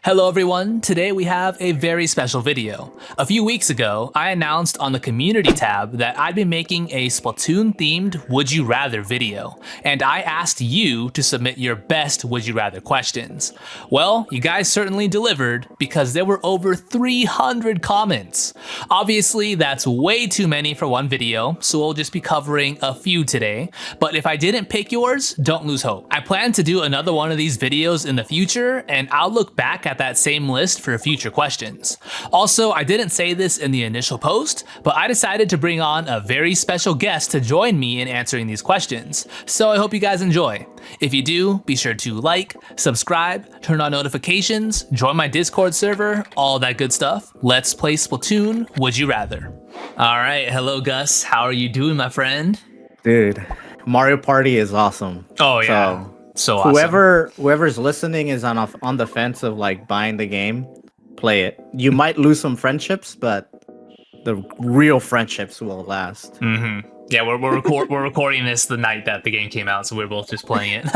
Hello everyone, today we have a very special video. A few weeks ago, I announced on the community tab that I'd be making a Splatoon themed Would You Rather video, and I asked you to submit your best Would You Rather questions. Well, you guys certainly delivered because there were over 300 comments. Obviously, that's way too many for one video, so we'll just be covering a few today, but if I didn't pick yours, don't lose hope. I plan to do another one of these videos in the future, and I'll look back at that same list for future questions. Also, I didn't say this in the initial post, but I decided to bring on a very special guest to join me in answering these questions, so I hope you guys enjoy. If you do, be sure to like, subscribe, turn on notifications, join my Discord server, all that good stuff. Let's play Splatoon Would You Rather. Alright, hello Gus, how are you doing, my friend? Dude, Mario Party is awesome. Oh yeah. So awesome. Whoever's listening is on the fence of like buying the game, play it. You might lose some friendships, but the real friendships will last. Mm-hmm. Yeah, we're recording this the night that the game came out, so we're both just playing it.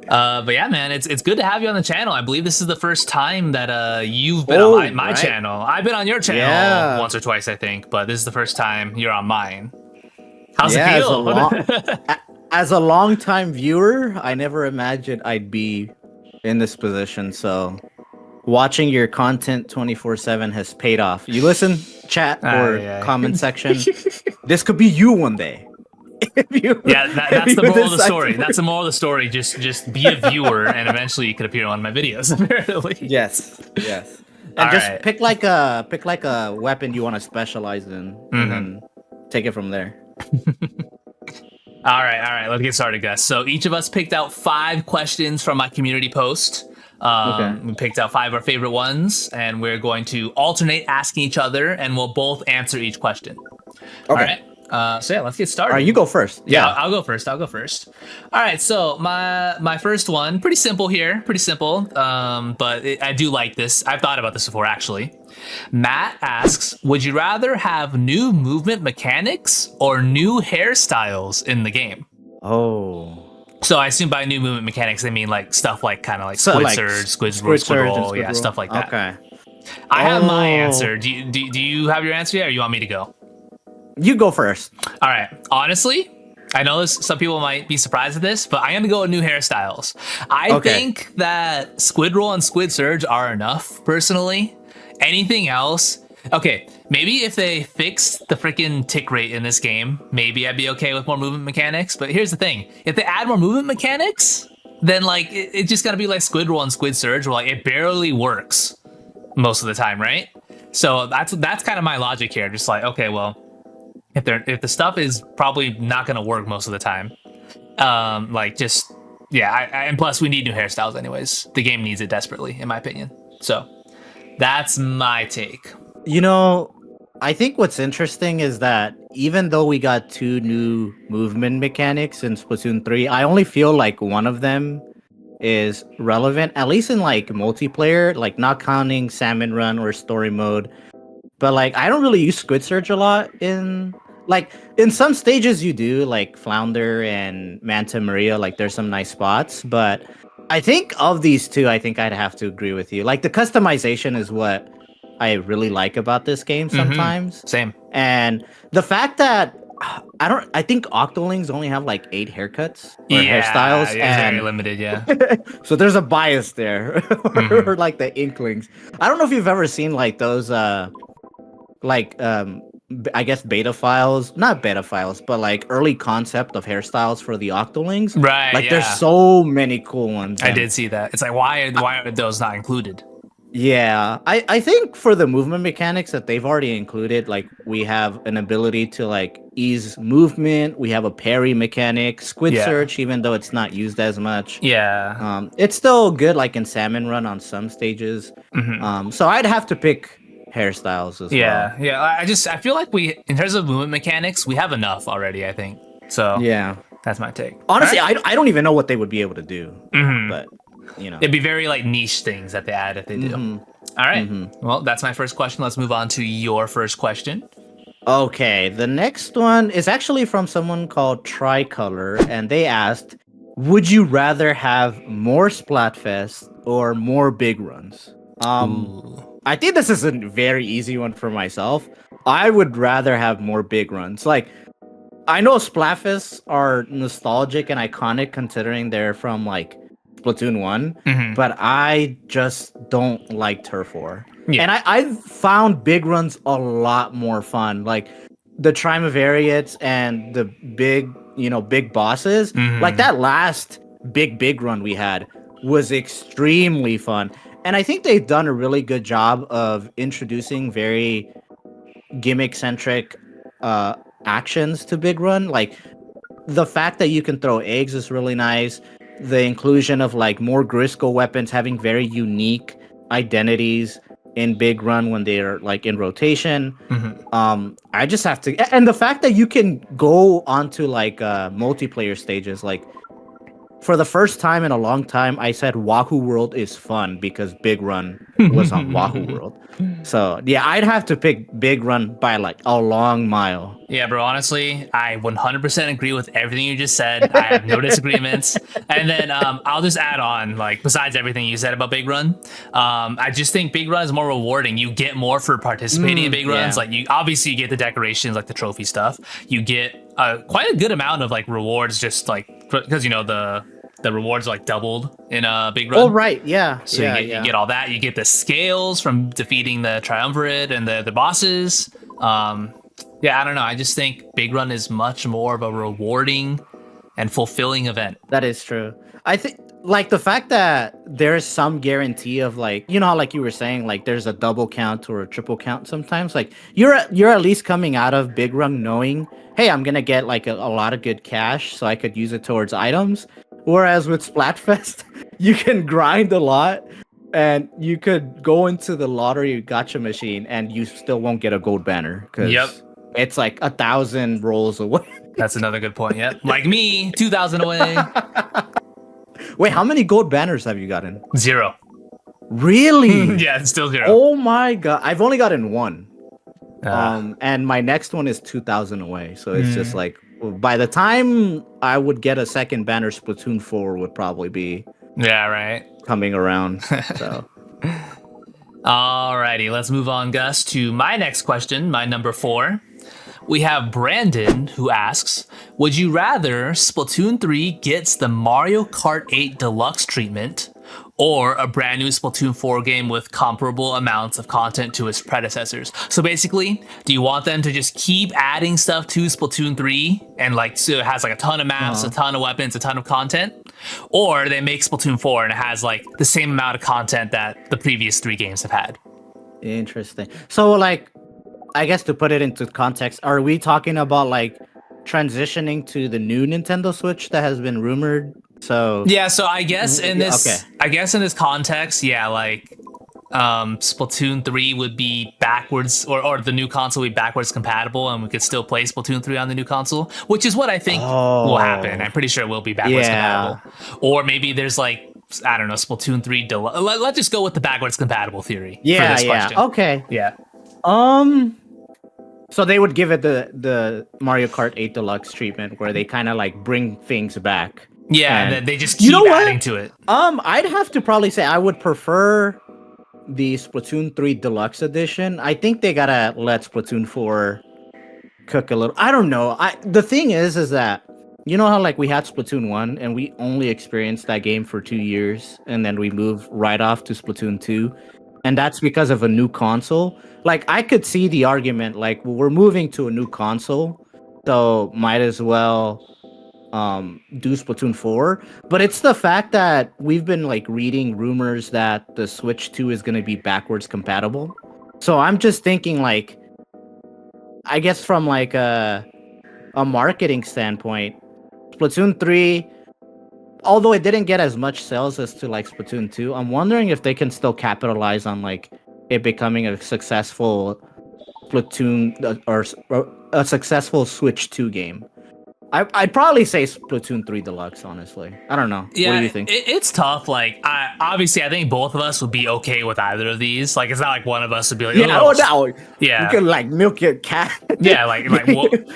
But yeah, man, it's good to have you on the channel. I believe this is the first time that you've been on my channel. I've been on your channel once or twice, I think, but this is the first time you're on mine. How's it feel? As a long-time viewer, I never imagined I'd be in this position. So watching your content 24/7 has paid off. You listen, chat, or comment section. This could be you one day. That's the moral of the story. That's the moral of the story. Just be a viewer, and eventually you could appear on my videos. Apparently. Yes. And pick like a weapon you want to specialize in, and then take it from there. All right, let's get started, guys. So each of us picked out 5 questions from my community post. We picked out 5 of our favorite ones, and we're going to alternate asking each other, and we'll both answer each question. All right. So yeah, let's get started. All right, you go first. Yeah, I'll go first. All right, so my first one, pretty simple here, but I do like this. I've thought about this before, actually. Matt asks, would you rather have new movement mechanics or new hairstyles in the game? Oh. So I assume by new movement mechanics, they mean like stuff like kind of like Squid Surge, Squid Roll, yeah, stuff like that. Okay. I have my answer. Do you have your answer yet, or you want me to go? You go first. All right. Honestly, I know some people might be surprised at this, but I'm going to go with new hairstyles. I think that Squid Roll and Squid Surge are enough, personally. Anything else? Okay, maybe if they fixed the freaking tick rate in this game, maybe I'd be okay with more movement mechanics. But here's the thing. If they add more movement mechanics, then like it's just going to be like Squid Roll and Squid Surge, where like it barely works most of the time, right? So that's kind of my logic here. Just like, okay, well, if the stuff is probably not going to work most of the time, and plus we need new hairstyles anyways. The game needs it desperately, in my opinion. So that's my take. You know, I think what's interesting is that even though we got 2 new movement mechanics in Splatoon 3, I only feel like one of them is relevant, at least in like multiplayer, like not counting Salmon Run or story mode. But like, I don't really use Squid Surge a lot in some stages you do, like Flounder and Manta Maria, like there's some nice spots. But I think of these 2, I think I'd have to agree with you. Like the customization is what I really like about this game sometimes. Same. And the fact that I think Octolings only have like 8 haircuts or hairstyles. Yeah, very limited, yeah. So there's a bias there. Or like the Inklings. I don't know if you've ever seen like those I guess not beta files, but like early concept of hairstyles for the Octolings. Right. Like there's so many cool ones. I did see that. It's like, why are those not included? Yeah, I think for the movement mechanics that they've already included, like we have an ability to like ease movement. We have a parry mechanic, Squid Surge, even though it's not used as much. Yeah. It's still good, like in Salmon Run on some stages. So I'd have to pick hairstyles as well. Yeah. I feel like in terms of movement mechanics, we have enough already, I think. So yeah, that's my take. Honestly, I don't even know what they would be able to do. But you know, it'd be very like niche things that they add if they do. All right. Well, that's my first question. Let's move on to your first question. Okay, the next one is actually from someone called Tricolor, and they asked, would you rather have more Splatfest or more big runs? Ooh. I think this is a very easy one for myself. I would rather have more big runs. Like, I know Splatfests are nostalgic and iconic considering they're from like Splatoon 1, Mhm. but I just don't like Turf War. Yeah. And I've found big runs a lot more fun. Like the Trimaveriates and the big bosses. Like Mhm. that last big run we had was extremely fun. And I think they've done a really good job of introducing very gimmick centric uh actions to Big Run. Like the fact that you can throw eggs is really nice. The inclusion of like more Grisco weapons having very unique identities in Big Run when they're like in rotation. Mhm. I just have to, and the fact that you can go onto like multiplayer stages, like for the first time in a long time, I said Wahoo World is fun because Big Run was on Wahoo World. So yeah, I'd have to pick Big Run by like a long mile. Yeah, bro, honestly, I 100% agree with everything you just said. I have no disagreements. And then I'll just add on, like, besides everything you said about Big Run, I just think Big Run is more rewarding. You get more for participating in Big Runs. Yeah. Like, you obviously you get the decorations, like the trophy stuff. You get quite a good amount of, like, rewards just, like, because, the rewards are, like, doubled in a Big Run. Oh right, yeah, So yeah, you get all that. You get the scales from defeating the triumvirate and the bosses. Yeah, I don't know. I just think Big Run is much more of a rewarding and fulfilling event. That is true. I think like the fact that there's some guarantee of like how like you were saying like there's a double count or a triple count sometimes like you're at least coming out of Big Run knowing, hey, I'm gonna get like a lot of good cash so I could use it towards items. Whereas with Splatfest, you can grind a lot and you could go into the lottery gotcha machine and you still won't get a gold banner because Yep. it's like 1,000 rolls away. That's another good point. Yep. Like me, 2,000 away. Wait, how many gold banners have you gotten? 0. Really? Yeah, it's still 0. Oh my god, I've only gotten one. Ah. And my next one is 2,000 away. So it's just like by the time I would get a second banner, Splatoon 4 would probably be Yeah, right. coming around. So Alrighty, let's move on, Gus, to my next question, my number 4. We have Brandon who asks, would you rather Splatoon 3 gets the Mario Kart 8 Deluxe treatment or a brand new Splatoon 4 game with comparable amounts of content to its predecessors? So basically, do you want them to just keep adding stuff to Splatoon 3 and like so it has like a ton of maps, a ton of weapons, a ton of content? Or they make Splatoon 4 and it has like the same amount of content that the previous 3 games have had? interesting. So like I guess to put it into context, are we talking about like transitioning to the new Nintendo Switch that has been rumored? So Yeah, so I guess in this Okay. I guess in this context, yeah, like Splatoon 3 would be backwards or the new console would be backwards compatible and we could still play Splatoon 3 on the new console, which is what I think will happen. I'm pretty sure it will be backwards compatible. Or maybe there's like I don't know, Splatoon 3 let's just go with the backwards compatible theory for Yeah, this yeah. question. Okay. Yeah. So they would give it the Mario Kart 8 Deluxe treatment where they kind of like bring things back. Yeah, And and they just you keep know what? adding to it. I'd have to probably say I would prefer the Splatoon 3 Deluxe Edition. I think they gotta let Splatoon 4 cook a little. I don't know. The thing is that you know how like we had Splatoon 1 and we only experienced that game for 2 years and then we moved right off to Splatoon 2. And that's because of a new console. Like I could see the argument like we're moving to a new console, so might as well do Splatoon 4, but it's the fact that we've been like reading rumors that the Switch 2 is going to be backwards compatible. So I'm just thinking like I guess from like a marketing standpoint, Splatoon 3, although it didn't get as much sales as to like Splatoon 2, I'm wondering if they can still capitalize on like it becoming a successful Splatoon or a successful Switch 2 game. I'd probably say Splatoon 3 Deluxe, honestly. I don't know. Yeah, What do you think? it's tough. Like, obviously, I think both of us would be okay with either of these. Like, it's not like one of us would be like, Yeah, oh, no. yeah, We could like milk your cat. yeah, like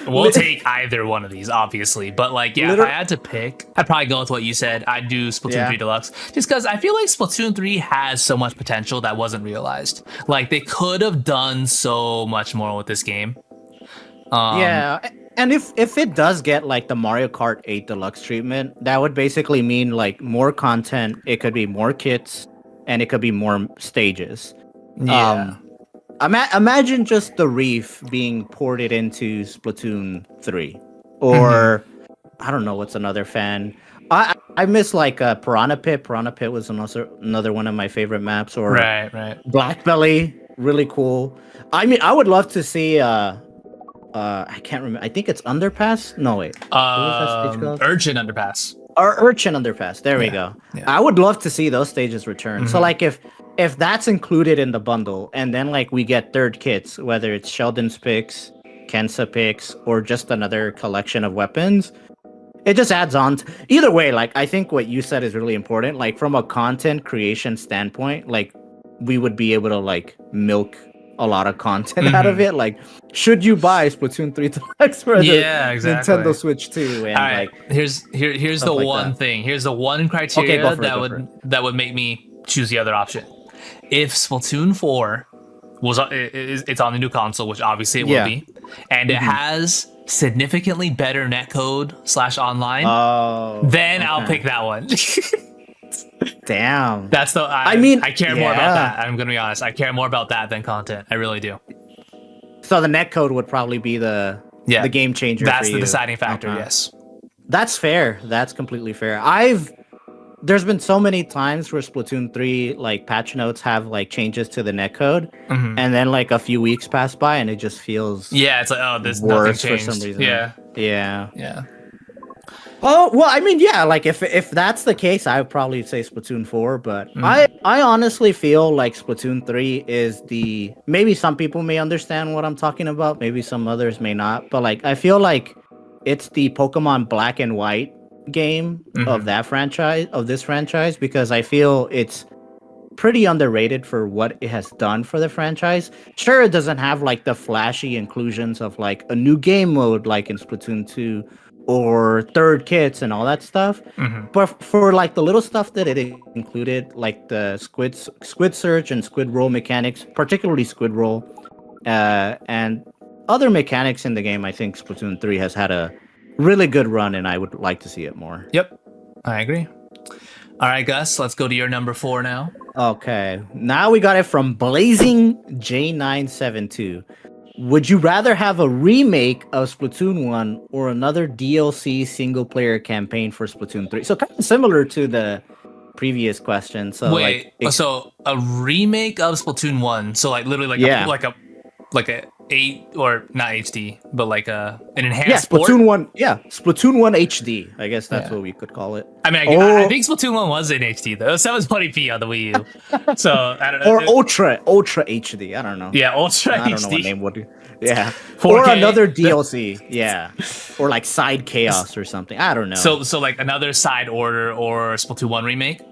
we'll take either one of these, obviously. But like, yeah, if I had to pick, I'd probably go with what you said. I'd do Splatoon 3 Deluxe, just because I feel like Splatoon 3 has so much potential that wasn't realized. Like, they could have done so much more with this game. Yeah, and if it does get like the Mario Kart 8 Deluxe treatment, that would basically mean like more content. It could be more kits, and it could be more stages. Yeah. Imagine just the Reef being ported into Splatoon 3, or I don't know what's another fan. I miss like Piranha Pit. Piranha Pit was another one of my favorite maps. Or Right. Black Belly, really cool. I mean, I would love to see. I can't remember. I think it's Underpass. No wait. What was that stage called? Urchin Underpass. Or Urchin Underpass. There we go. Yeah. I would love to see those stages return. So like if that's included in the bundle, and then like we get third kits, whether it's Sheldon's picks, Kensa picks, or just another collection of weapons, it just adds on. Either way, like I think what you said is really important. Like from a content creation standpoint, like we would be able to like milk a lot of content out of it. Like, should you buy Splatoon 3 Deluxe for the Nintendo Switch 2? And right. like, here's the like one that. thing. Here's the one criteria it. that would make me choose the other option. If Splatoon 4 was it's on the new console, which obviously it will be, and it has significantly better netcode /online, then I'll pick that one. Damn. That's the. I care more about that. I'm gonna be honest. I care more about that than content. I really do. So the netcode would probably be the game changer. That's for the you. deciding factor. Yes. That's fair. That's completely fair. There's been so many times where Splatoon 3 like patch notes have like changes to the netcode, and then like a few weeks pass by and it just feels it's like, oh, there's worse nothing changed for some reason. Yeah. Oh well, I mean, yeah. Like if that's the case, I would probably say Splatoon 4. But I honestly feel like Splatoon 3 is the. Maybe some people may understand what I'm talking about. Maybe some others may not. But like, I feel like it's the Pokemon Black and White game of this franchise, because I feel it's pretty underrated for what it has done for the franchise. Sure, it doesn't have like the flashy inclusions of like a new game mode like in Splatoon 2. Or third kits and all that stuff, but for like the little stuff that it included, like the squid search and squid roll mechanics, particularly squid roll, and other mechanics in the game, I think Splatoon 3 has had a really good run, and I would like to see it more. Yep, I agree. All right, Gus, let's go to your number 4 now. Okay, now we got it from Blazing J972. Would you rather have a remake of Splatoon 1 or another DLC single-player campaign for Splatoon 3? So kind of similar to the previous question. So wait, so a remake of Splatoon 1, so like literally like a 8 or not HD, but like an enhanced Splatoon port? 1. Yeah, Splatoon 1 HD. I guess that's what we could call it. I mean, I think Splatoon 1 was in HD though. 720p on the Wii U. So I don't know. Or Ultra HD. I don't know. Yeah, Ultra HD. I don't know what name would do. Yeah. 4K. Or another DLC. Yeah. Or like Side Chaos or something. I don't know. So like another side order or Splatoon 1 remake?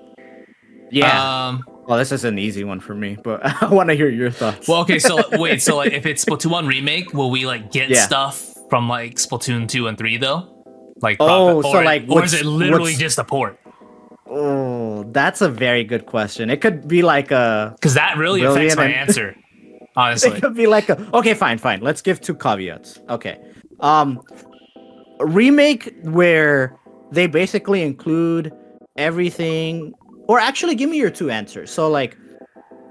Yeah. Well, this is an easy one for me, but I want to hear your thoughts. Well, okay, so wait, so like if it's Splatoon 1 remake, will we like get stuff from like Splatoon 2 and 3 though? Like or is it literally just a port? Oh, that's a very good question. It could be like a because that really affects my answer. Honestly, it could be like okay, fine. Let's give 2 caveats. Okay, a remake where they basically include everything. Or actually, give me your 2 answers. So, like,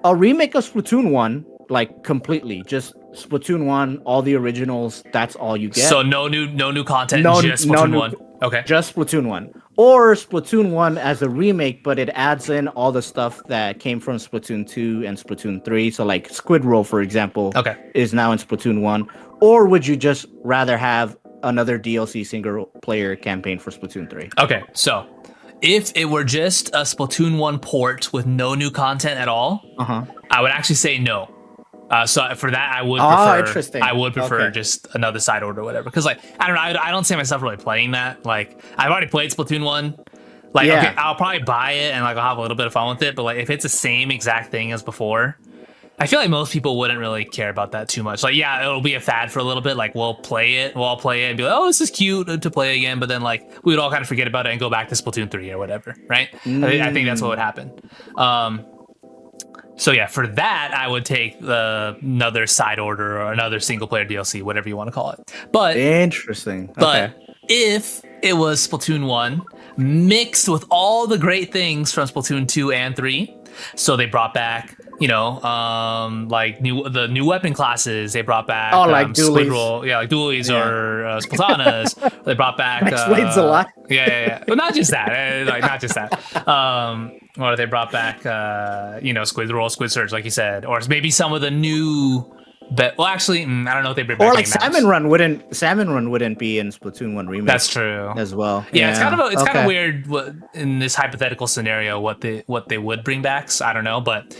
a remake of Splatoon 1, like, completely. Just Splatoon 1, all the originals, that's all you get. So, no new content, just Splatoon 1. Okay. Just Splatoon 1. Or Splatoon 1 as a remake, but it adds in all the stuff that came from Splatoon 2 and Splatoon 3. So, like, Squid Roll, for example, is now in Splatoon 1. Or would you just rather have another DLC single-player campaign for Splatoon 3? Okay, so... if it were just a Splatoon 1 port with no new content at all, I would actually say no. So for that, Interesting. I would prefer Okay. just another side order or whatever. Because like I don't know, I don't see myself really playing that. Like I've already played Splatoon 1. Like Yeah. okay, I'll probably buy it and like I'll have a little bit of fun with it. But like if it's the same exact thing as before, I feel like most people wouldn't really care about that too much. Like, yeah, it'll be a fad for a little bit. Like, we'll all play it and be like, oh, this is cute to play again. But then, like, we would all kind of forget about it and go back to Splatoon 3 or whatever, right? I think that's what would happen. So, yeah, for that, I would take another side order or another single player DLC, whatever you want to call it. But Interesting. but Okay. if it was Splatoon 1 mixed with all the great things from Splatoon 2 and 3, so they brought back, like the new weapon classes. They brought back like dualies. like dualies or Splatanas. They brought back Explains a lot. Yeah. But not just that. Not just that. Or they brought back Squid Roll, Squid Surge, like you said, or maybe some of the new. But well, actually, I don't know if they bring back. Or like Salmon Run wouldn't be in Splatoon 1 remake. That's true as well. Yeah, it's kind of weird in this hypothetical scenario what they would bring back. So I don't know, but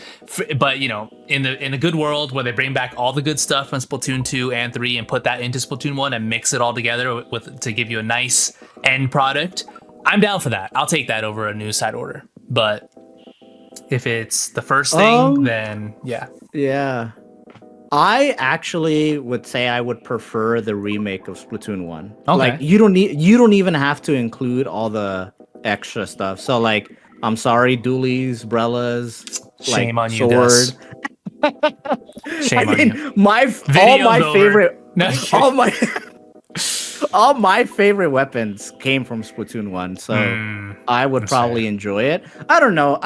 in a good world where they bring back all the good stuff from Splatoon 2 and 3 and put that into Splatoon 1 and mix it all together to give you a nice end product, I'm down for that. I'll take that over a new side order. But if it's the first thing, then yeah. Yeah. I actually would say I would prefer the remake of Splatoon 1. Okay. Like you don't even have to include all the extra stuff. So like I'm sorry, dualies, brellas, shame like on you, sword. Shame on you. All my favorite weapons came from Splatoon 1, so I would probably enjoy it. I don't know.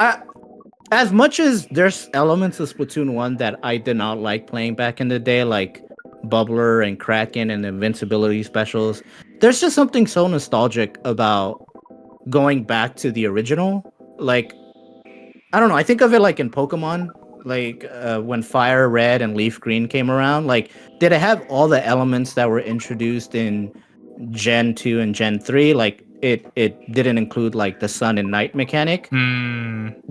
As much as there's elements of Splatoon 1 that I did not like playing back in the day, like Bubbler and Kraken and invincibility specials, there's just something so nostalgic about going back to the original. Like, I don't know, I think of it like in Pokemon, like when Fire Red and Leaf Green came around. Like, did it have all the elements that were introduced in Gen 2 and Gen 3? Like, it didn't include like the sun and night mechanic.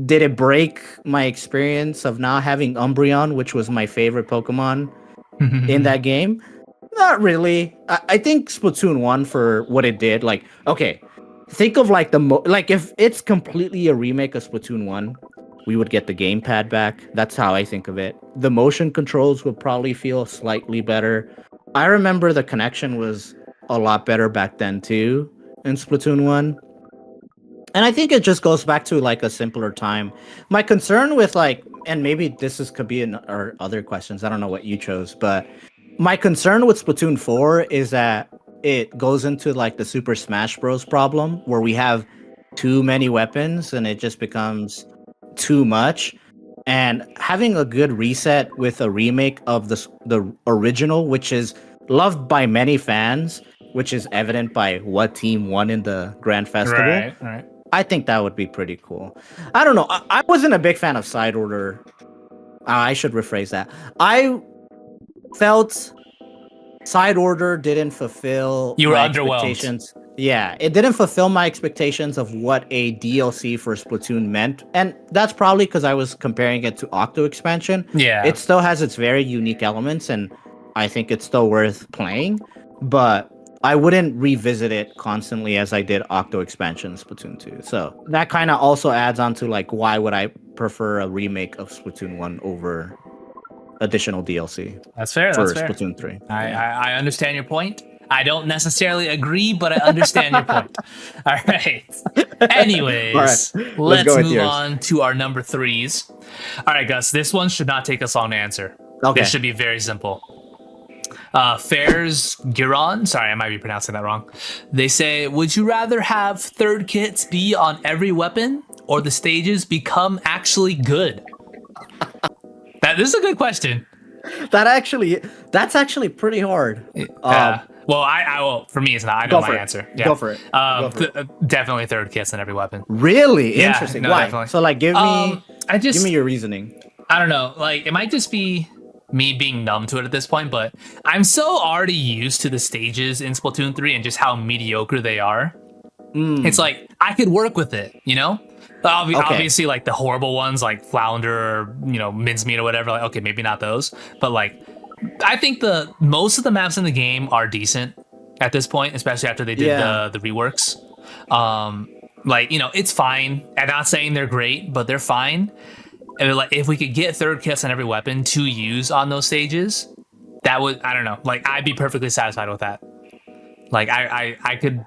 Did it break my experience of not having Umbreon, which was my favorite Pokemon in that game? Not really. I think Splatoon 1 for what it did, like, okay, think of like like if it's completely a remake of Splatoon 1, we would get the gamepad back. That's how I think of it. The motion controls would probably feel slightly better. I remember the connection was a lot better back then too in Splatoon 1. And I think it just goes back to like a simpler time. My concern with like, and maybe could be in our other questions, I don't know what you chose, but my concern with Splatoon 4 is that it goes into like the Super Smash Bros. Problem where we have too many weapons and it just becomes too much. And having a good reset with a remake of the original, which is loved by many fans, which is evident by what team won in the Grand Festival. Right. I think that would be pretty cool. I don't know. I wasn't a big fan of Side Order. I should rephrase that. I felt Side Order didn't fulfill my expectations. Yeah, it didn't fulfill my expectations of what a DLC for Splatoon meant. And that's probably because I was comparing it to Octo Expansion. Yeah. It still has its very unique elements, and I think it's still worth playing. But I wouldn't revisit it constantly as I did Octo Expansion Splatoon 2. So that kind of also adds on to like why would I prefer a remake of Splatoon 1 over additional DLC. That's fair. For that's fair. Splatoon 3. I understand your point. I don't necessarily agree, but I understand your point. All right. Anyways, All right. let's go with move yours. on to our number 3s. All right, Gus, this one should not take us long to answer. Okay. This should be very simple. Fairs Giron, sorry, I might be pronouncing that wrong. They say, would you rather have third kits be on every weapon or the stages become actually good? This is a good question. That's actually pretty hard. Well, for me, it's not. I know my answer. Yeah. Go for it. Definitely third kits in every weapon. Really? Yeah, Interesting. no, Why? definitely. So like give me your reasoning. I don't know. Like, it might just be me being numb to it at this point, but I'm so already used to the stages in Splatoon 3 and just how mediocre they are. It's like, I could work with it, Obviously, like the horrible ones, like flounder or mincemeat or whatever. Like, okay, maybe not those, but like, I think the most of the maps in the game are decent at this point, especially after they did Yeah. the reworks. Like it's fine. I'm not saying they're great, but they're fine. And like, if we could get third kits on every weapon to use on those stages, that would, I don't know, like I'd be perfectly satisfied with that. Like I could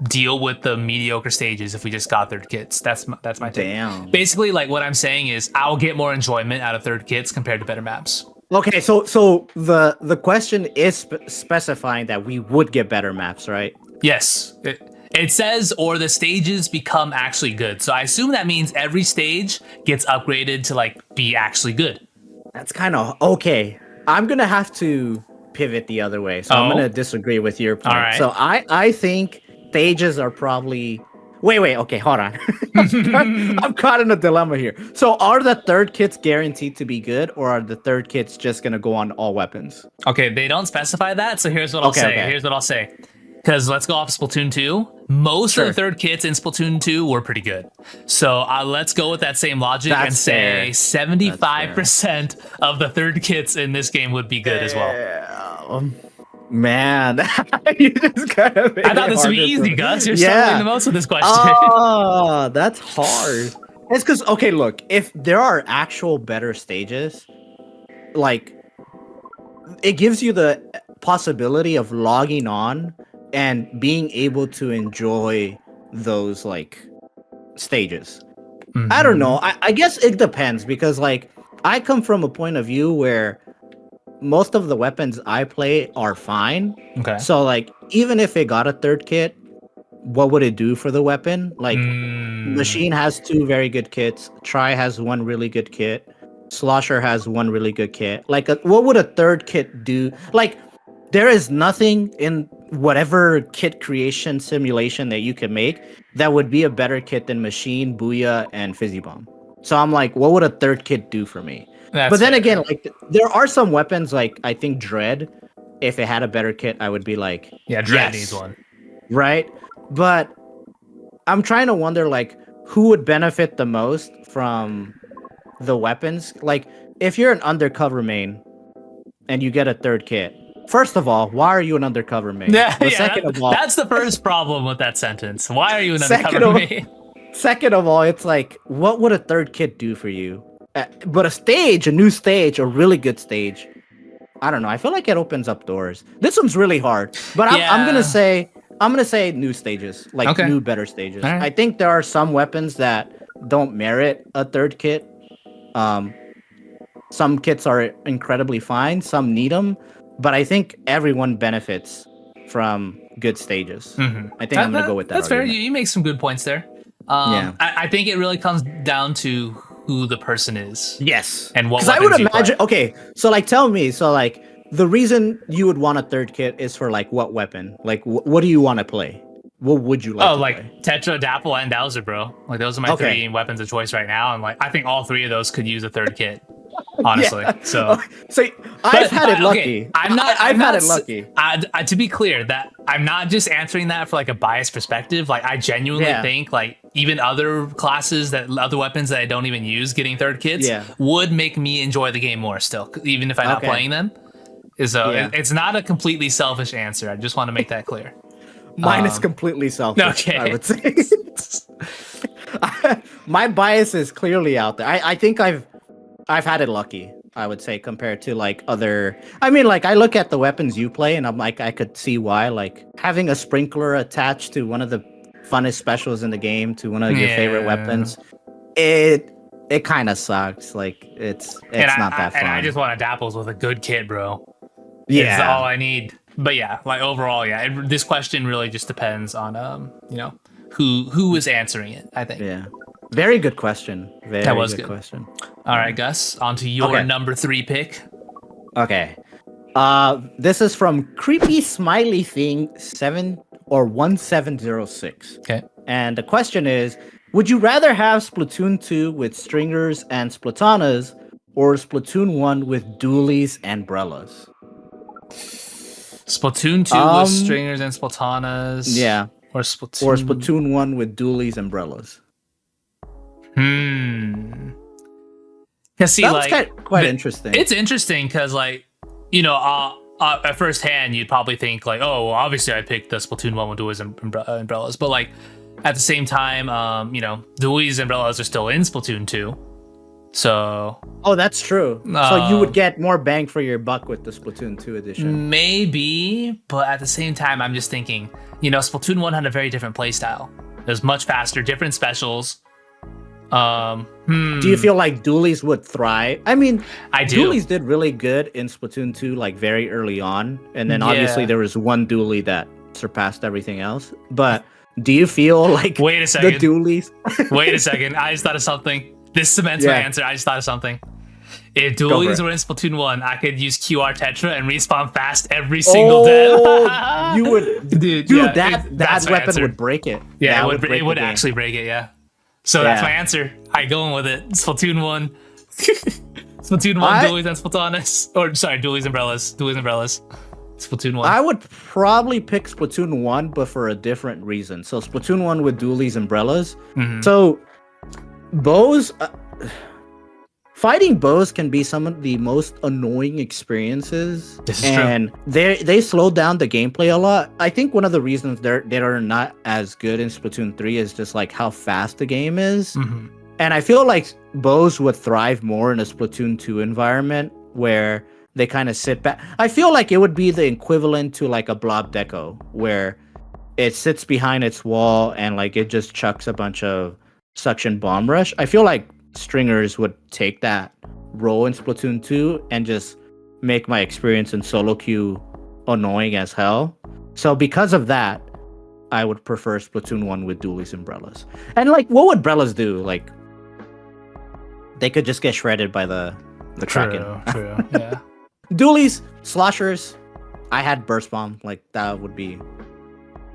deal with the mediocre stages if we just got third kits. That's my take. Damn. Basically, like what I'm saying is I'll get more enjoyment out of third kits compared to better maps. Okay, so the question is specifying that we would get better maps, right? Yes. It says, or the stages become actually good. So I assume that means every stage gets upgraded to like be actually good. That's kind of okay. I'm gonna have to pivot the other way, so I'm gonna disagree with your point. All right. So I think stages are probably. Wait. Okay, hold on. I'm caught in a dilemma here. So are the third kits guaranteed to be good, or are the third kits just gonna go on all weapons? Okay, they don't specify that. So here's what I'll say. Okay. Here's what I'll say. Because let's go off Splatoon 2. Most Sure. of the third kits in Splatoon 2 were pretty good. So let's go with that same logic and say 75% of the third kits in this game would be good as well. Man, you just gotta make I thought it this would be harder easy, for- Gus. You're struggling the most with this question. Oh, that's hard. It's because, okay, look, if there are actual better stages, like, it gives you the possibility of logging on and being able to enjoy those, like, stages. Mm-hmm. I don't know. I guess it depends because, like, I come from a point of view where most of the weapons I play are fine. Okay. So, like, even if it got a third kit, what would it do for the weapon? Like, Machine has 2 very good kits. Try has 1 really good kit. Slosher has 1 really good kit. Like, what would a third kit do? Like, there is nothing in whatever kit creation simulation that you can make that would be a better kit than Machine, Booyah, and Fizzy Bomb. So I'm like, what would a third kit do for me? But then again, like, there are some weapons, like, I think Dread, if it had a better kit, I would be like, yeah, Dread yes, needs one. Right? But I'm trying to wonder, like, who would benefit the most from the weapons? Like, if you're an undercover main and you get a third kit, first of all, why are you an undercover main? Second of all, that's the first problem with that sentence. Why are you an undercover main? Second of all, it's like, what would a third kit do for you? But a new stage, a really good stage, I don't know. I feel like it opens up doors. This one's really hard, but I'm gonna say new stages, like new better stages. Right. I think there are some weapons that don't merit a third kit. Some kits are incredibly fine, some need them, but I think everyone benefits from good stages. Mm-hmm. I think I'm gonna go with that. That's argument. fair. You make some good points there. Yeah. I think it really comes down to who the person is. Yes. And what Because I would weapons you imagine. play. Okay, so like, tell me. So like, the reason you would want a third kit is for like what weapon? Like, what do you want to play? What would you like? Oh, to like play? Tetra, Dapple, and Dowser, bro. Like those are my 3 weapons of choice right now, and like I think all 3 of those could use a third kit. Honestly, so I've had it lucky. Okay, I've had it lucky. To be clear, that I'm not just answering that for like a biased perspective. Like I genuinely think like even other classes other weapons that I don't even use getting third kits would make me enjoy the game more still, even if I'm not playing them. So it's not a completely selfish answer. I just want to make that clear. Mine is completely selfish. Okay. I would say. My bias is clearly out there. I think I've had it lucky, I would say, compared to like other. I mean, like I look at the weapons you play, and I'm like, I could see why. Like having a sprinkler attached to one of the funnest specials in the game, to one of your favorite weapons, it kind of sucks. Like it's not that fun. And I just want a Dapples with a good kit, bro. Yeah, it's all I need. But yeah, like overall, this question really just depends on who is answering it, I think. Yeah. Very good question. That was good question. All right, Gus, on to your number 3 pick. Okay. This is from Creepy Smiley Thing 1706. Okay. And the question is, would you rather have Splatoon 2 with stringers and splatanas, or Splatoon 1 with dualies and brellas? Splatoon 2 with stringers and splatanas. Yeah. Or Splatoon 1 with dualies and brellas. Cause see, That was like, quite interesting. it's interesting because, like, at first hand, you'd probably think like, oh, well, obviously I picked the Splatoon 1 with Dualies and Umbrellas, but like at the same time, Dualies and Umbrellas are still in Splatoon 2, so Oh, that's true. So you would get more bang for your buck with the Splatoon 2 edition. maybe, but at the same time, I'm just thinking, Splatoon 1 had a very different playstyle. It was much faster, different specials. Do you feel like dualies would thrive? I mean, I do. dualies did really good in Splatoon 2, like very early on, and then obviously Yeah. there was one dualie that surpassed everything else. But do you feel like Wait a second. the dualies? Wait a second. I just thought of something. This cements my Yeah. answer. I just thought of something. If for dualies it. were in Splatoon 1, I could use QR Tetra and respawn fast every single death. You would, Dude, that that's that my weapon answer. would break it. Yeah, That it would, break it would the game. actually break it, yeah. So that's Yeah. my answer. I going with it. Splatoon 1. Splatoon 1, dualies and Splatonis. Or, sorry, dualies, umbrellas. Dualies, umbrellas. Splatoon 1. I would probably pick Splatoon 1, but for a different reason. So Splatoon 1 with dualies, umbrellas. Mhm. So bows, fighting bows can be some of the most annoying experiences. This is true. And they slowed down the gameplay a lot. I think one of the reasons they are not as good in Splatoon 3 is just like how fast the game is. Mhm. And I feel like bows would thrive more in a Splatoon 2 environment where they kind of sit back. I feel like it would be the equivalent to like a blob deco where it sits behind its wall and like it just chucks a bunch of suction bomb rush. I feel like stringers would take that role in Splatoon 2 and just make my experience in solo queue annoying as hell. So because of that, I would prefer Splatoon 1 with dualies umbrellas. And like what would umbrellas do? Like they could just get shredded by the Kraken. True. Yeah. Dualies, sloshers. I had burst bomb. Like that would be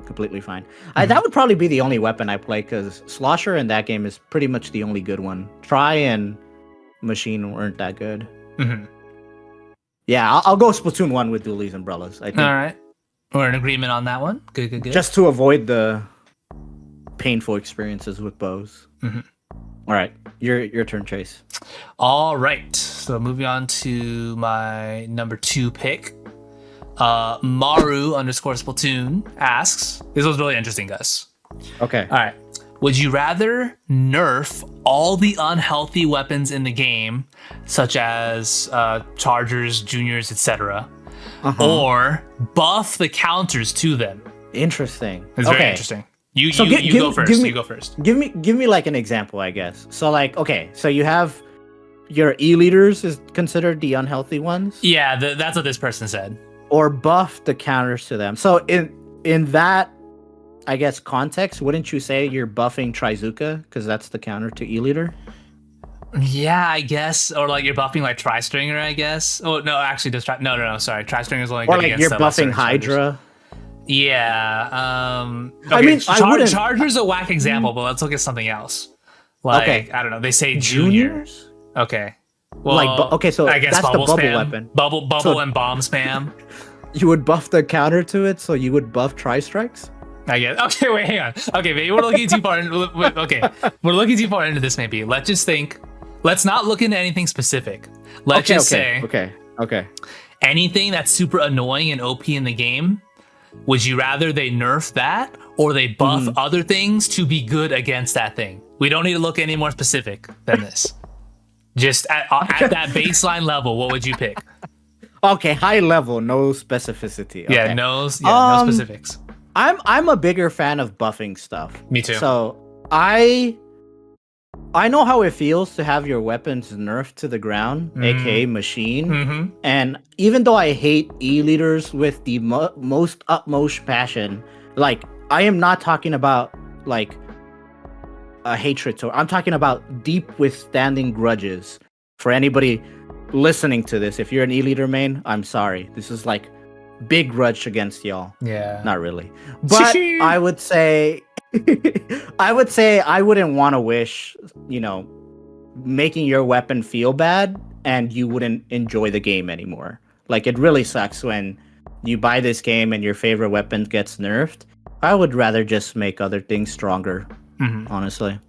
completely fine. That would probably be the only weapon I play because slosher in that game is pretty much the only good one. Try and machine weren't that good. Mhm. Yeah, I'll go Splatoon 1 with dualies umbrellas. I think All right. We're in agreement on that one. Good. just to avoid the painful experiences with bows. Mhm. All right, your turn, Chase. All right. So moving on to my number 2 pick. Maru _ Splatoon asks, this was really interesting, guys. Okay. All right. Would you rather nerf all the unhealthy weapons in the game, such as chargers, juniors, etc., or buff the counters to them? Interesting. It's very interesting. You So go first. You go first. Give me like an example, I guess. So like, okay, so you have your E-leaders is considered the unhealthy ones, Yeah, that's what this person said. or buff the counters to them. So in that, I guess, context, wouldn't you say you're buffing Trizuka because that's the counter to E-leader? Yeah, I guess. Or like you're buffing like Tri-Stringer, I guess. Oh, no, actually, just no, sorry. Tri-Stringer's only Or good like against you're the lesser buffing chargers. Hydra. Yeah. I mean, I wouldn't- Charger's a whack example, but let's look at something else. Like, Okay. I don't know. They say junior. Okay. Well, Like, okay, so I guess that's the bubble spam. weapon. Bubble So- and bomb spam. You would buff the counter to it, so you would buff Tri-Strikes? I guess. Okay, wait, hang on. Okay, maybe we're looking too far. Okay, we're looking too far into this. Maybe let's just think. Let's not look into anything specific. Let's just say Okay. anything that's super annoying and OP in the game. Would you rather they nerf that or they buff other things to be good against that thing? We don't need to look any more specific than this. Just at that baseline level, what would you pick? Okay, high level, no specificity. Yeah, Okay. no Um, specifics. I'm a bigger fan of buffing stuff. Me too. So I know how it feels to have your weapons nerfed to the ground, aka machine. Mm-hmm. And even though I hate E-leaders with the most utmost passion, like I am not talking about like a hatred to. I'm talking about deep withstanding grudges. For anybody listening to this, if you're an E-leader main, I'm sorry. This is like big grudge against y'all. Yeah. Not really. But I would say I wouldn't want to wish, making your weapon feel bad and you wouldn't enjoy the game anymore. Like it really sucks when you buy this game and your favorite weapon gets nerfed. I would rather just make other things stronger, honestly.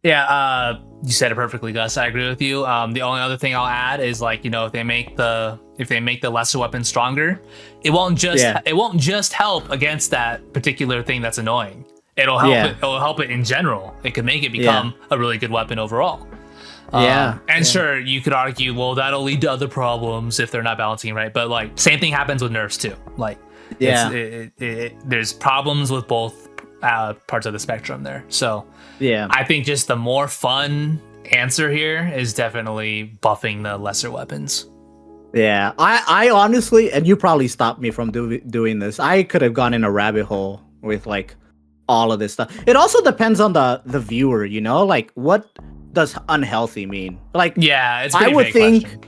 Yeah, you said it perfectly, Gus. I agree with you. The only other thing I'll add is like, if they make the lesser weapon stronger, it won't just help against that particular thing that's annoying. It'll help it in general. It could make it become a really good weapon overall. Sure, you could argue, well, that'll lead to other problems if they're not balancing right. But like, same thing happens with nerfs too. Like, there's problems with both parts of the spectrum there. So I think just the more fun answer here is definitely buffing the lesser weapons. Yeah, I honestly, and you probably stopped me from doing this. I could have gone in a rabbit hole with like all of this stuff. It also depends on the viewer, like what does unhealthy mean? Like, yeah, it's pretty vague question.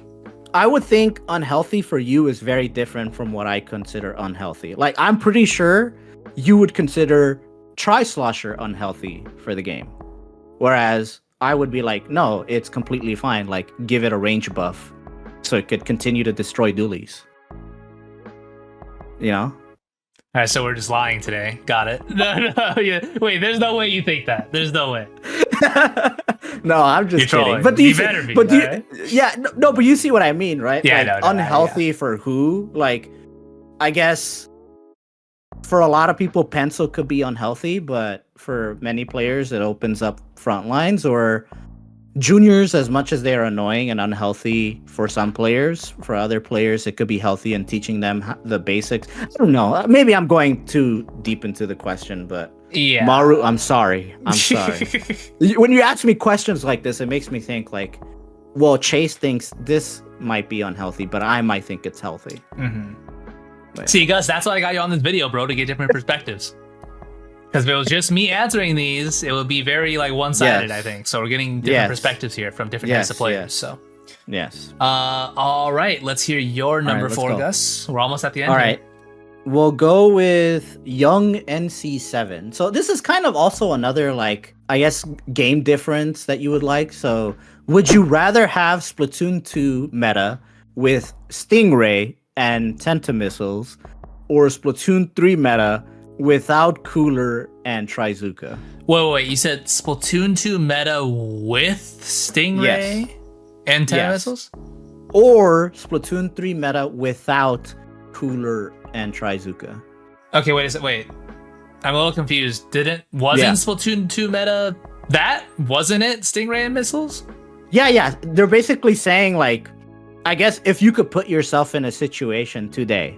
I would think unhealthy for you is very different from what I consider unhealthy. Like, I'm pretty sure you would consider Tri-Slosher unhealthy for the game. Whereas I would be like, no, it's completely fine. Like, give it a range buff so it could continue to destroy dualies. All right, so we're just lying today. Got it. No, yeah. Wait, there's no way you think that. There's no way. No, I'm just kidding. But but you see what I mean, right? Yeah, like, unhealthy for who? Like, I guess for a lot of people, pencil could be unhealthy, but for many players, it opens up front lines or juniors. As much as they're annoying and unhealthy for some players, for other players, it could be healthy and teaching them the basics. I don't know. Maybe I'm going too deep into the question, but. Yeah, Maru, I'm sorry. When you ask me questions like this, it makes me think like, well, Chase thinks this might be unhealthy, but I might think it's healthy. See, Gus, that's why I got you on this video, bro, to get different perspectives. Because if it was just me answering these, it would be very like one-sided, I think. So we're getting different perspectives here from different types of players. So all right, let's hear your number 4, Gus. We're almost at the end. All right. We'll go with Young NC7. So this is kind of also another, like, I guess, game difference that you would like. So would you rather have Splatoon 2 meta with Stingray and Tenta missiles, or Splatoon 3 meta without Cooler and Trizuka? Wait. You said Splatoon 2 meta with Stingray and Tenta missiles? Or Splatoon 3 meta without Cooler and Trizuka. Okay, wait. I'm a little confused. Wasn't Splatoon 2 meta that? Wasn't it Stingray and missiles? Yeah. They're basically saying, like, I guess if you could put yourself in a situation today,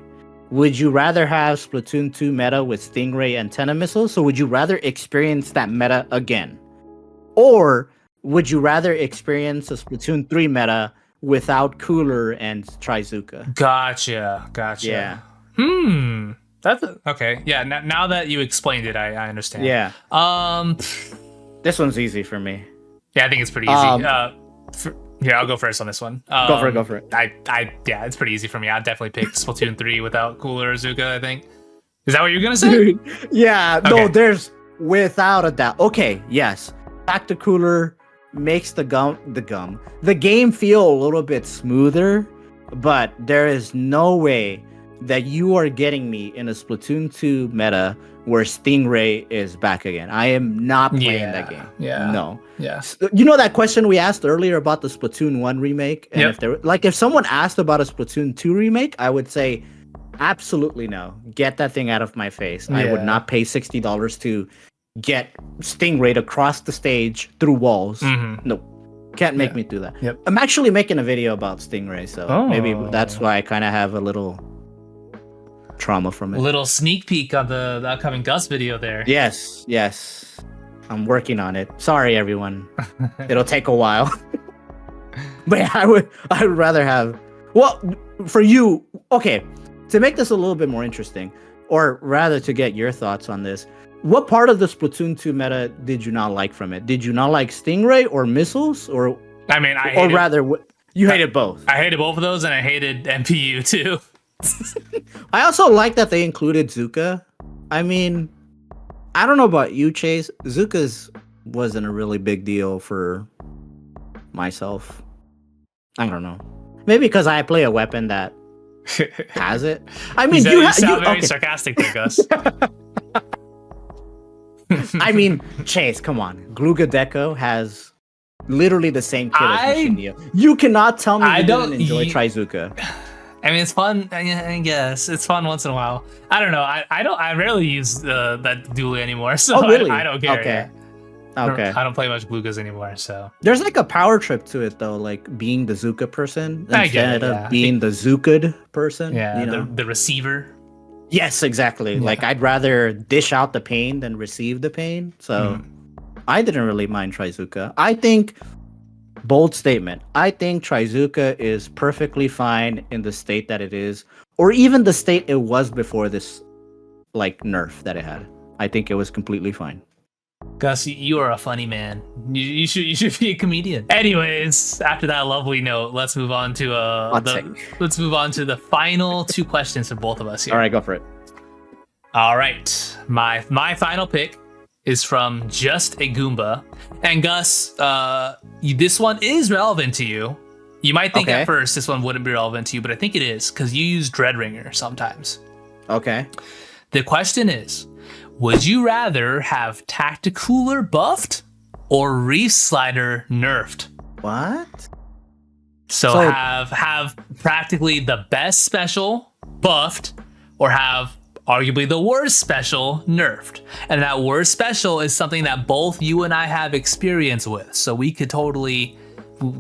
would you rather have Splatoon 2 meta with Stingray and Tenta missiles? So would you rather experience that meta again? Or would you rather experience a Splatoon 3 meta without Cooler and Trizuka? Gotcha. Yeah. That's okay. Yeah. Now that you explained it, I understand. Yeah. This one's easy for me. Yeah, I think it's pretty easy. Here, I'll go first on this one. Go for it. Yeah, it's pretty easy for me. I'd definitely pick Splatoon 3 without Cooler or Zuka, I think. Is that what you're gonna say? Yeah. Okay. No, there's without a doubt. Okay. Yes. Back to Cooler makes the game feel a little bit smoother, but there is no way that you are getting me in a Splatoon 2 meta where Stingray is back again. I am not playing that game. Yeah. No. Yeah. You know that question we asked earlier about the Splatoon 1 remake? And if someone asked about a Splatoon 2 remake, I would say absolutely no. Get that thing out of my face. Yeah. I would not pay $60 to get Stingray to cross the stage through walls. No. Can't make me do that. Yep. I'm actually making a video about Stingray, so maybe that's why I kind of have a little trauma from it. A little sneak peek of the upcoming Gus video there. Yes. I'm working on it. Sorry, everyone. It'll take a while. But yeah, I would rather have... Well, for you... Okay, to make this a little bit more interesting, or rather to get your thoughts on this, what part of the Splatoon 2 meta did you not like from it? Did you not like Stingray or missiles? Or I mean, you hated both. I hated both of those, and I hated MPU too. I also like that they included Zuka. I mean, I don't know about you, Chase. Zuka's wasn't a really big deal for myself. I don't know. Maybe because I play a weapon that has it. I mean, you sound very sarcastic there, Gus. I mean, Chase, come on. Gluga Deco has literally the same kit as Machinio. You cannot tell me you didn't enjoy Trizuka. I mean, it's fun. I guess it's fun once in a while. I don't know. I rarely use that dually anymore, so oh, really? I don't care. Okay. Yeah. Okay. I don't play much Glugas anymore, so there's like a power trip to it though, like being the Zuka person instead of being the Zukad person. Yeah, you know? the receiver. Yes, exactly. Yeah. Like I'd rather dish out the pain than receive the pain. So I didn't really mind Trizuka. I think bold statement. I think Trizuka is perfectly fine in the state that it is, or even the state it was before this like nerf that it had. I think it was completely fine. Gus, you are a funny man. You should be a comedian. Anyways, after that lovely note, let's move on to the final two questions for both of us here. All right, go for it. All right, my final pick is from Just a Goomba, and Gus, this one is relevant to you. You might think at first this one wouldn't be relevant to you, but I think it is because you use Dreadringer sometimes. Okay. The question is, would you rather have Tacticooler buffed or Reef Slider nerfed? What? So have practically the best special buffed or have arguably the worst special nerfed. And that worst special is something that both you and I have experience with. So we could totally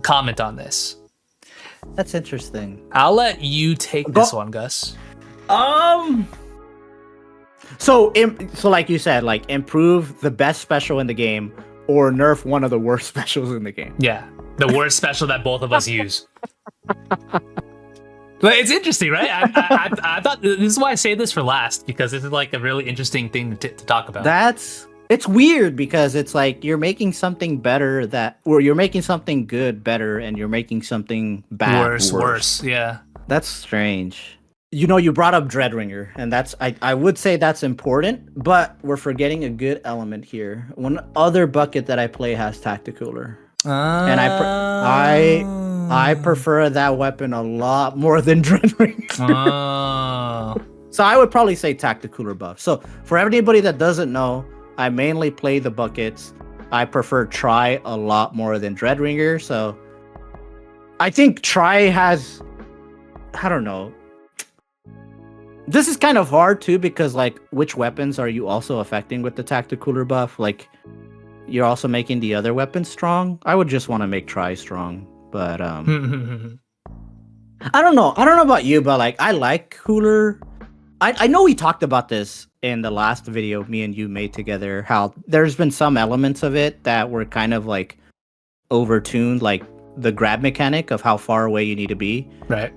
comment on this. That's interesting. I'll let you take this one, Gus. So like you said, like improve the best special in the game or nerf one of the worst specials in the game. Yeah, the worst special that both of us use. But it's interesting, right? I thought this is why I saved this for last, because this is like a really interesting thing to talk about. It's weird because it's like you're making something better you're making something good better and you're making something bad worse. Yeah. That's strange. You know, you brought up Dreadringer, and I would say that's important, but we're forgetting a good element here. One other bucket that I play has Tacticooler. And I prefer that weapon a lot more than Dreadringer. So I would probably say Tacticooler buff. So for everybody that doesn't know, I mainly play the buckets. I prefer Tri a lot more than Dreadringer. So I think Tri has, I don't know. This is kind of hard too, because like which weapons are you also affecting with the Tacticooler buff? Like you're also making the other weapons strong. I would just want to make Tri strong, but I don't know. I don't know about you, but like I like Cooler. I know we talked about this in the last video me and you made together, how there's been some elements of it that were kind of like overtuned, like the grab mechanic of how far away you need to be. Right.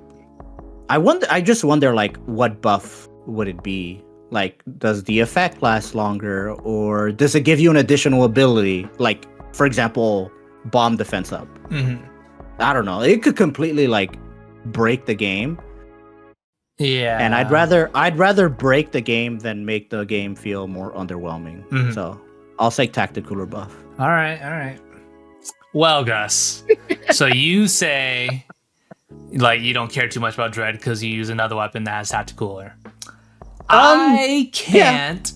I just wonder like what buff would it be? Like does the effect last longer, or does it give you an additional ability? Like for example, bomb defense up. I don't know. It could completely like break the game. Yeah. And I'd rather break the game than make the game feel more underwhelming. So I'll say Tacticooler buff. All right. Well, Gus, so you say like you don't care too much about Dread because you use another weapon that has Tacticooler. I can't.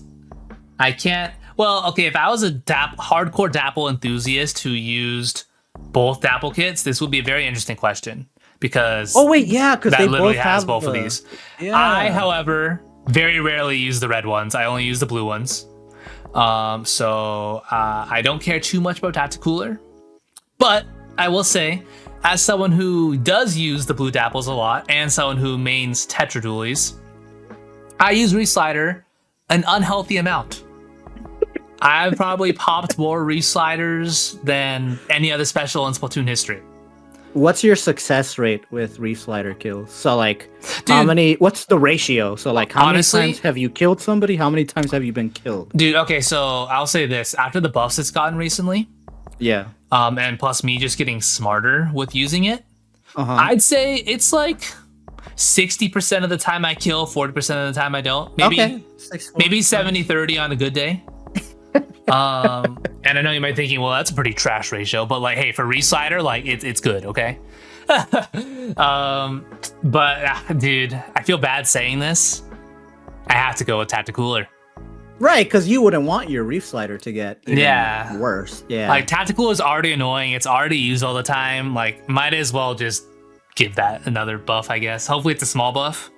Well, okay, if I was a hardcore Dapple enthusiast who used both Dapple kits, this would be a very interesting question. Because because they literally both has both of these. Yeah. I, however, very rarely use the red ones. I only use the blue ones. So I don't care too much about Tacticooler. But I will say, as someone who does use the blue Dapples a lot, and someone who mains Tetra Dualies, I use Reslider an unhealthy amount. I've probably popped more Resliders than any other special in Splatoon history. What's your success rate with Reslider kills? So like, what's the ratio? So like, how many times have you killed somebody? How many times have you been killed? Dude, okay, so I'll say this. After the buffs it's gotten recently, and plus me just getting smarter with using it, I'd say it's like 60% of the time I kill, 40% of the time I don't. Maybe 70-30 on a good day. And I know you might be thinking, well, that's a pretty trash ratio, but like, hey, for Reslider, like it's good, okay? But dude, I feel bad saying this. I have to go with Tacticooler. Right, because you wouldn't want your Reef Slider to get even Yeah. worse. Yeah. Like, tactical is already annoying. It's already used all the time. Like, might as well just give that another buff, I guess. Hopefully it's a small buff.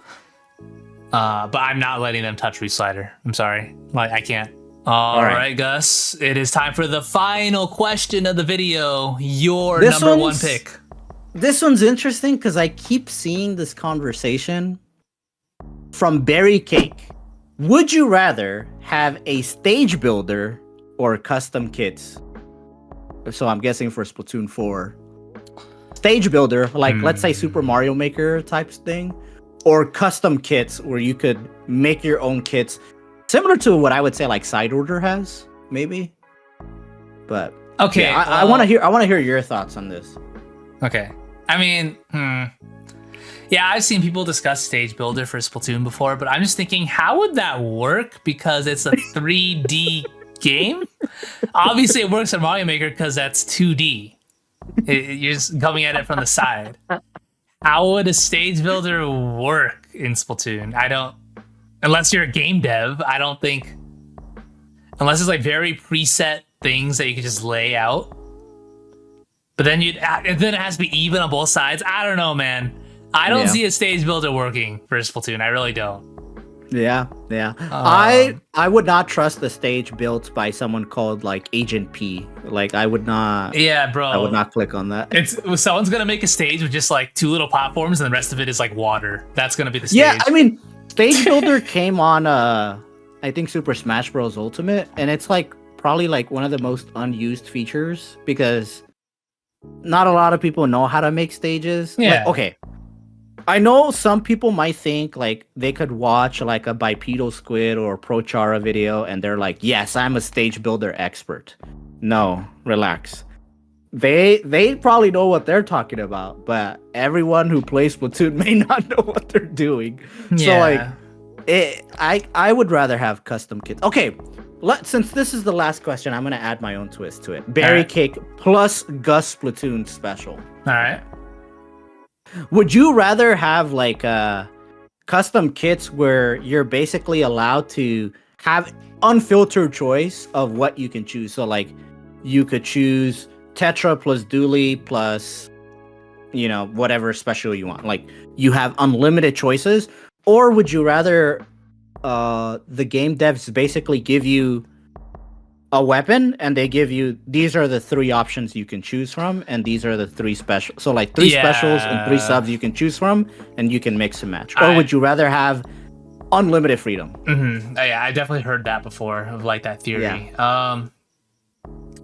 But I'm not letting them touch Reef Slider. I'm sorry. Like, I can't. All right, Gus. It is time for the final question of the video. Your number one pick. This one's interesting because I keep seeing this conversation from Berry Cake. Would you rather have a stage builder or custom kits? So I'm guessing for Splatoon 4. Stage builder, like let's say Super Mario Maker type thing, or custom kits where you could make your own kits, similar to what I would say like Side Order has, maybe. But okay, yeah, I want to hear your thoughts on this. Okay, I mean, yeah, I've seen people discuss Stage Builder for Splatoon before, but I'm just thinking, how would that work? Because it's a 3D game. Obviously, it works in Mario Maker because that's 2D. You're just coming at it from the side. How would a Stage Builder work in Splatoon? I don't. Unless you're a game dev, I don't think. Unless it's like very preset things that you could just lay out. But then it has to be even on both sides. I don't know, man. I don't see a Stage Builder working for Splatoon. I really don't. Yeah. I would not trust the stage built by someone called like Agent P. Like I would not. Yeah, bro. I would not click on that. Someone's gonna make a stage with just like 2 little platforms, and the rest of it is like water. That's gonna be the stage. Yeah, I mean, Stage Builder came on I think Super Smash Bros. Ultimate, and it's like probably like one of the most unused features because not a lot of people know how to make stages. Yeah. Like, okay. I know some people might think like they could watch like a Bipedal Squid or Prochara video and they're like, yes, I'm a stage builder expert. No, relax. They probably know what they're talking about, but everyone who plays Splatoon may not know what they're doing. Yeah. So like, I would rather have custom kits. Okay, since this is the last question, I'm gonna add my own twist to it. Berry Cake plus Gus Splatoon special. All right. Would you rather have like custom kits where you're basically allowed to have unfiltered choice of what you can choose? So like you could choose Tetra plus Dooley plus, you know, whatever special you want. Like you have unlimited choices. Or would you rather the game devs basically give you a weapon and they give you, these are the 3 options you can choose from, and these are the 3 specials. So like 3 specials and 3 subs you can choose from, and you can mix and match. Or would you rather have unlimited freedom? Mm-hmm. Yeah, I definitely heard that before, of like that theory. Yeah.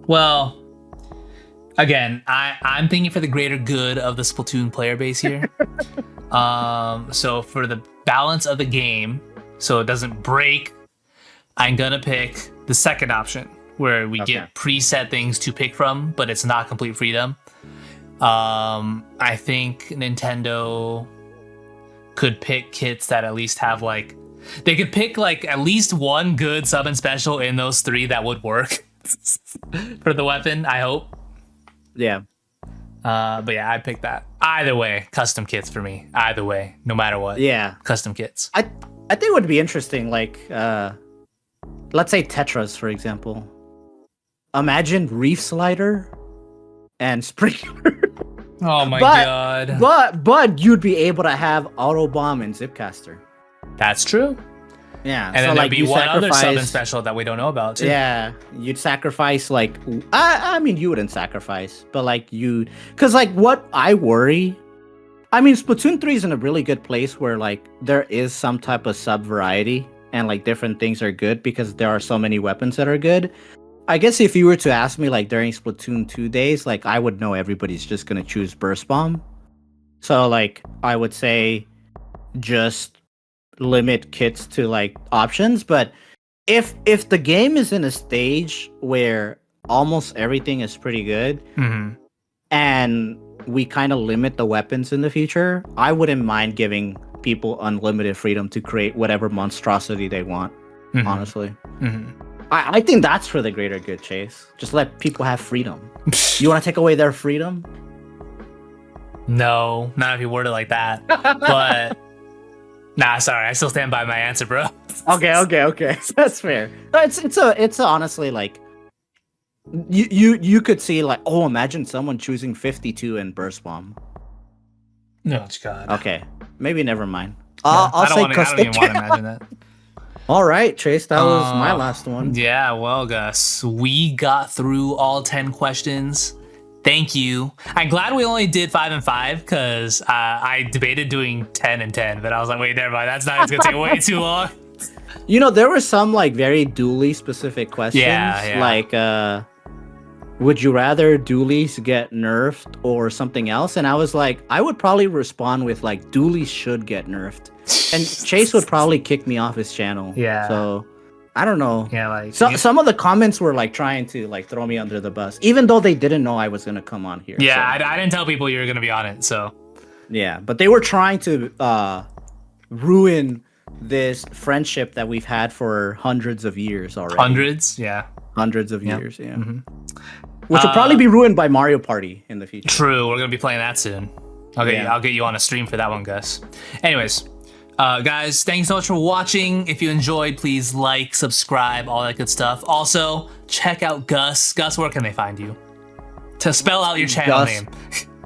Well, again, I'm thinking for the greater good of the Splatoon player base here. So for the balance of the game, so it doesn't break, I'm gonna pick the second option, where we get preset things to pick from, but it's not complete freedom. I think Nintendo could pick kits that at least have like, they could pick like at least one good sub and special in those 3 that would work for the weapon, I hope. Yeah. But yeah, I'd pick that. Either way, custom kits for me. Either way, no matter what. Yeah. Custom kits. I think it would be interesting, like, let's say Tetras, for example. Imagine Reef Slider and Sprinkler. Oh my god. But you'd be able to have Auto Bomb and Zipcaster. That's true. Yeah. And then there'd be one other sub and special that we don't know about too. Yeah. You'd sacrifice like, I mean, you wouldn't sacrifice, but like because like what I worry, I mean, Splatoon 3 is in a really good place where like there is some type of sub variety and like different things are good because there are so many weapons that are good. I guess if you were to ask me like during Splatoon 2 days, like I would know everybody's just going to choose Burst Bomb. So like I would say just limit kits to like options. But if the game is in a stage where almost everything is pretty good and we kind of limit the weapons in the future, I wouldn't mind giving people unlimited freedom to create whatever monstrosity they want, honestly. I think that's for the greater good, Chase. Just let people have freedom. You want to take away their freedom? No, not if you word it like that. But Nah, sorry, I still stand by my answer, bro. Okay. That's fair. No, it's honestly like you could see like, oh, imagine someone choosing 52 in Burst Bomb. No, God. Okay, maybe never mind. Yeah, I'll say I don't even want to imagine that. All right, Chase, that was my last one. Yeah, well, Gus, we got through all 10 questions. Thank you. I'm glad we only did 5 and 5 because I debated doing 10 and 10, but I was like, wait, never mind. It's gonna take way too long. You know, there were some like very dually specific questions. Yeah. Like, would you rather dualies get nerfed or something else? And I was like, I would probably respond with like, dualies should get nerfed. And Chase would probably kick me off his channel. Yeah. So I don't know. Yeah, like some of the comments were like trying to like throw me under the bus, even though they didn't know I was gonna come on here. Yeah, so. I didn't tell people you were gonna be on it, so. Yeah, but they were trying to ruin this friendship that we've had for hundreds of years already. Hundreds, yeah. Hundreds of years, yeah. Mm-hmm. Which will probably be ruined by Mario Party in the future. True, we're gonna be playing that soon. I'll get you on a stream for that one, Gus. Anyways, guys, thanks so much for watching. If you enjoyed, please like, subscribe, all that good stuff. Also, check out Gus. Gus, where can they find you? To spell out your channel name.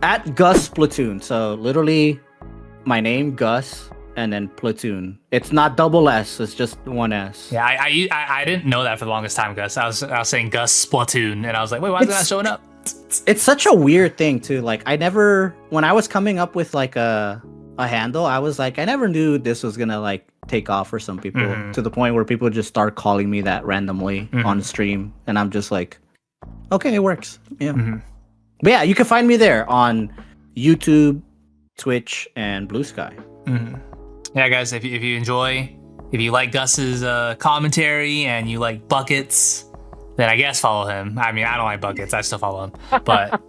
At Gus Splatoon. So literally, my name Gus, and then Platoon. It's not double S. It's just one S. Yeah, I didn't know that for the longest time, Gus. I was saying Gus Splatoon, and I was like, wait, why is it not showing up? It's such a weird thing too. Like when I was coming up with like a handle, I was like, I never knew this was gonna like take off for some people to the point where people just start calling me that randomly on the stream, and I'm just like, okay, it works. Yeah. But yeah, you can find me there on YouTube, Twitch, and Blue Sky. Yeah, guys, if you enjoy, if you like Gus's commentary and you like buckets, then I guess follow him. I mean, I don't like buckets. I still follow him. But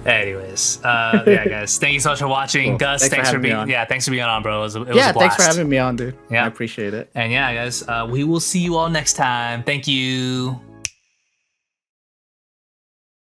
anyways, yeah, guys, thank you so much for watching. Cool. Gus, thanks for being on, bro. It was a blast. Thanks for having me on, dude. Yeah, I appreciate it. And yeah, guys, we will see you all next time. Thank you.